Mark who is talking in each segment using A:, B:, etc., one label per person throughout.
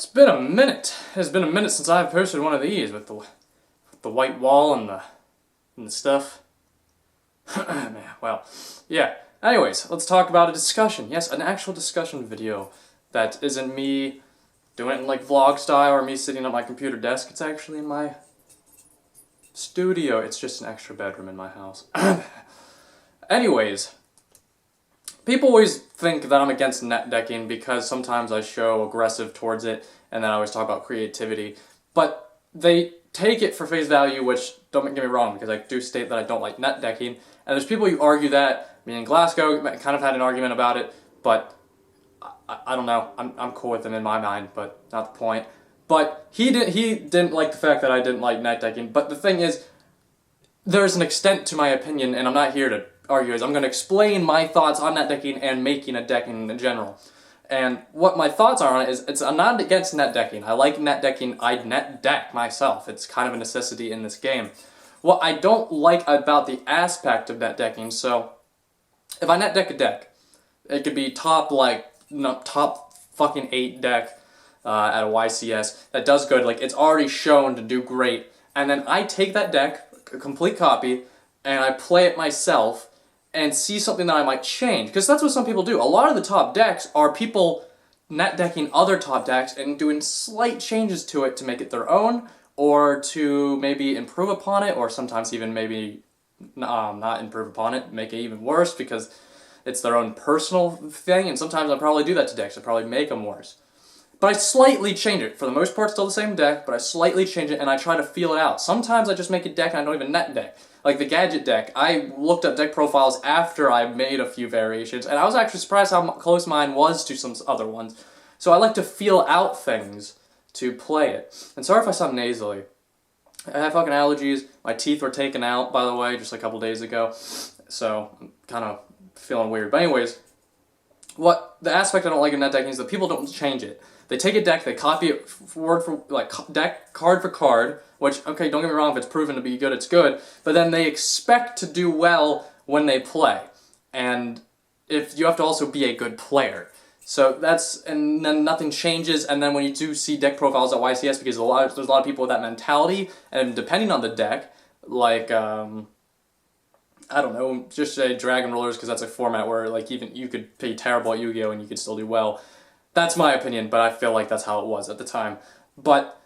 A: It's been a minute. It's been a minute since I've posted one of these with the white wall and the stuff. Man, well, yeah. Anyways, let's talk about a discussion. Yes, an actual discussion video that isn't me doing it in like vlog style or me sitting at my computer desk. It's actually in my studio. It's just an extra bedroom in my house. Anyways, people always think that I'm against net decking because sometimes I show aggressive towards it and then I always talk about creativity. But they take it for face value, which, don't get me wrong, because I do state that I don't like net decking. And there's people who argue that. Me and Glasgow kind of had an argument about it, but I don't know. I'm cool with him in my mind, but not the point. But he didn't like the fact that I didn't like net decking. But the thing is, there's an extent to my opinion, and I'm not here to argue. I'm going to explain my thoughts on net decking and making a decking in general. And what my thoughts are on it is, I'm not against net decking. I like net decking. I net deck myself. It's kind of a necessity in this game. What I don't like about the aspect of net decking, so if I net deck a deck, it could be top fucking 8 deck at a YCS that does good. Like, it's already shown to do great. And then I take that deck, a complete copy, and I play it myself and see something that I might change. Because that's what some people do. A lot of the top decks are people net decking other top decks and doing slight changes to it to make it their own, or to maybe improve upon it, or sometimes even maybe not improve upon it, make it even worse because it's their own personal thing, and sometimes I probably do that to decks. I probably make them worse. But I slightly change it. For the most part, still the same deck, but I slightly change it and I try to feel it out. Sometimes I just make a deck and I don't even net deck. Like the gadget deck, I looked up deck profiles after I made a few variations, and I was actually surprised how close mine was to some other ones. So I like to feel out things to play it. And sorry if I sound nasally. I have fucking allergies. My teeth were taken out, by the way, just a couple days ago. So I'm kind of feeling weird. But anyways, what the aspect I don't like in net decking is that people don't change it. They take a deck, they copy it word for deck card for card, which, okay, don't get me wrong, if it's proven to be good, it's good, but then they expect to do well when they play. And if you have to also be a good player. So that's, and then nothing changes, and then when you do see deck profiles at YCS, because there's a lot of people with that mentality, and depending on the deck, like, I don't know, just say Dragon Rollers, because that's a format where, like, even you could be terrible at Yu-Gi-Oh! And you could still do well. That's my opinion, but I feel like that's how it was at the time. But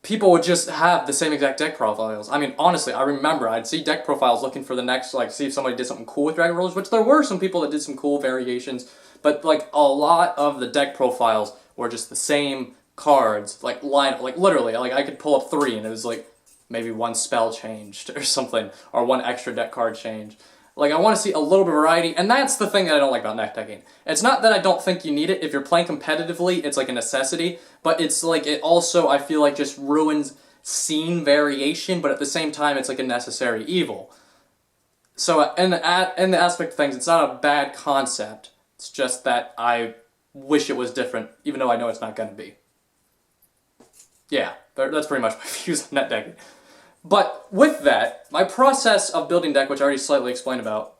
A: people would just have the same exact deck profiles. I mean, honestly, I remember I'd see deck profiles looking for the next, like, see if somebody did something cool with Dragon Rollers, which there were some people that did some cool variations, but, like, a lot of the deck profiles were just the same cards, like, literally, like, I could pull up 3 and it was, like, maybe one spell changed or something, or one extra deck card changed. Like, I want to see a little bit of variety, and that's the thing that I don't like about net decking. It's not that I don't think you need it. If you're playing competitively, it's like a necessity, but it's like, it also, I feel like, just ruins scene variation, but at the same time, it's like a necessary evil. So, in the aspect of things, it's not a bad concept. It's just that I wish it was different, even though I know it's not going to be. Yeah, that's pretty much my views on net decking. But with that, my process of building deck, which I already slightly explained about,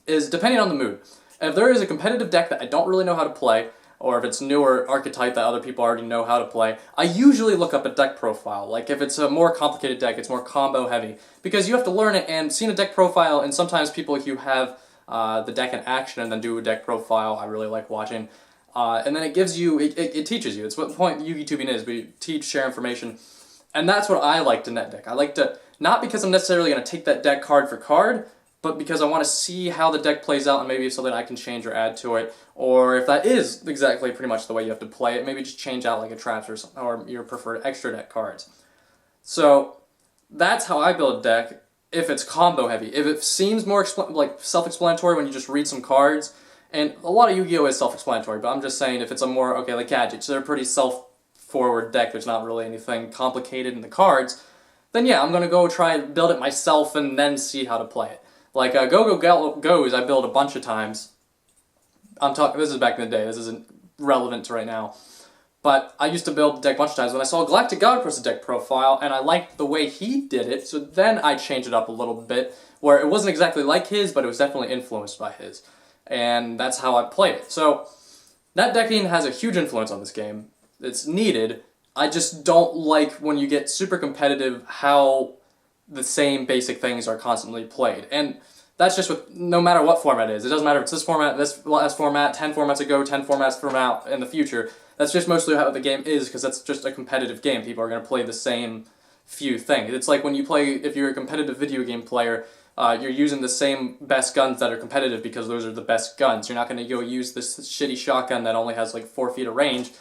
A: is depending on the mood. If there is a competitive deck that I don't really know how to play, or if it's newer archetype that other people already know how to play, I usually look up a deck profile. Like if it's a more complicated deck, it's more combo heavy, because you have to learn it, and seeing a deck profile, and sometimes people who have the deck in action and then do a deck profile, I really like watching. And then it gives you, it teaches you. It's what the point of YouTubing is. We teach, share information. And that's what I like to net deck. I like to, not because I'm necessarily going to take that deck card for card, but because I want to see how the deck plays out and maybe something I can change or add to it. Or if that is exactly pretty much the way you have to play it, maybe just change out like a traps or something, or your preferred extra deck cards. So that's how I build a deck if it's combo heavy. If it seems more like self-explanatory when you just read some cards, and a lot of Yu-Gi-Oh! Is self-explanatory, but I'm just saying if it's a more, okay, like gadgets, they're pretty forward deck, there's not really anything complicated in the cards, then yeah, I'm going to go try and build it myself and then see how to play it. Like Goes, I built a bunch of times. This is back in the day, this isn't relevant to right now. But I used to build a deck a bunch of times when I saw Galactic God Press deck profile, and I liked the way he did it, so then I changed it up a little bit, where it wasn't exactly like his, but it was definitely influenced by his. And that's how I played it. So, net decking has a huge influence on this game. It's needed. I just don't like when you get super competitive how the same basic things are constantly played. And that's just with no matter what format it is. It doesn't matter if it's this format, this last format, 10 formats ago, 10 formats from out in the future. That's just mostly how the game is, because that's just a competitive game. People are going to play the same few things. It's like when you play, if you're a competitive video game player, you're using the same best guns that are competitive because those are the best guns. You're not going to go use this shitty shotgun that only has like 4 feet of range.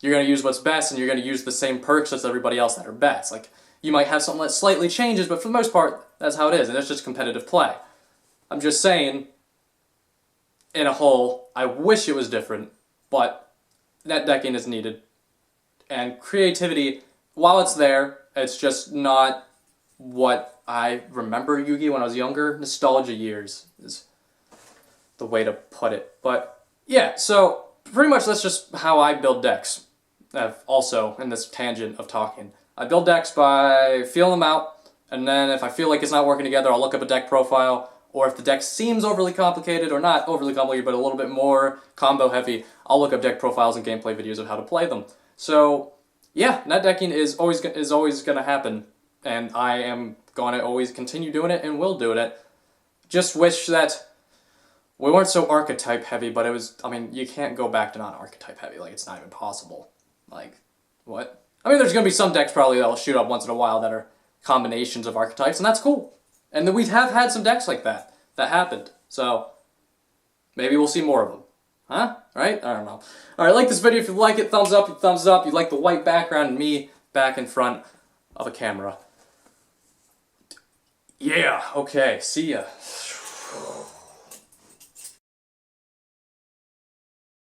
A: You're going to use what's best, and you're going to use the same perks as everybody else that are best. Like, you might have something that slightly changes, but for the most part, that's how it is, and it's just competitive play. I'm just saying, in a whole, I wish it was different, but net decking is needed. And creativity, while it's there, it's just not what I remember Yu-Gi-Oh! When I was younger. Nostalgia years is the way to put it. But yeah, so pretty much that's just how I build decks. Also, in this tangent of talking, I build decks by feeling them out, and then if I feel like it's not working together, I'll look up a deck profile, or if the deck seems overly complicated, or not overly complicated, but a little bit more combo heavy, I'll look up deck profiles and gameplay videos of how to play them. So yeah, net decking is always going to happen, and I am going to always continue doing it and will do it. Just wish that we weren't so archetype heavy, but it was, I mean, you can't go back to non-archetype heavy, like it's not even possible. Like, what? I mean, there's going to be some decks probably that'll shoot up once in a while that are combinations of archetypes, and that's cool. And then we have had some decks like that happened. So, maybe we'll see more of them. Huh? Right? I don't know. Alright, like this video if you like it, thumbs up, thumbs up. You like the white background and me back in front of a camera. Yeah, okay, see ya.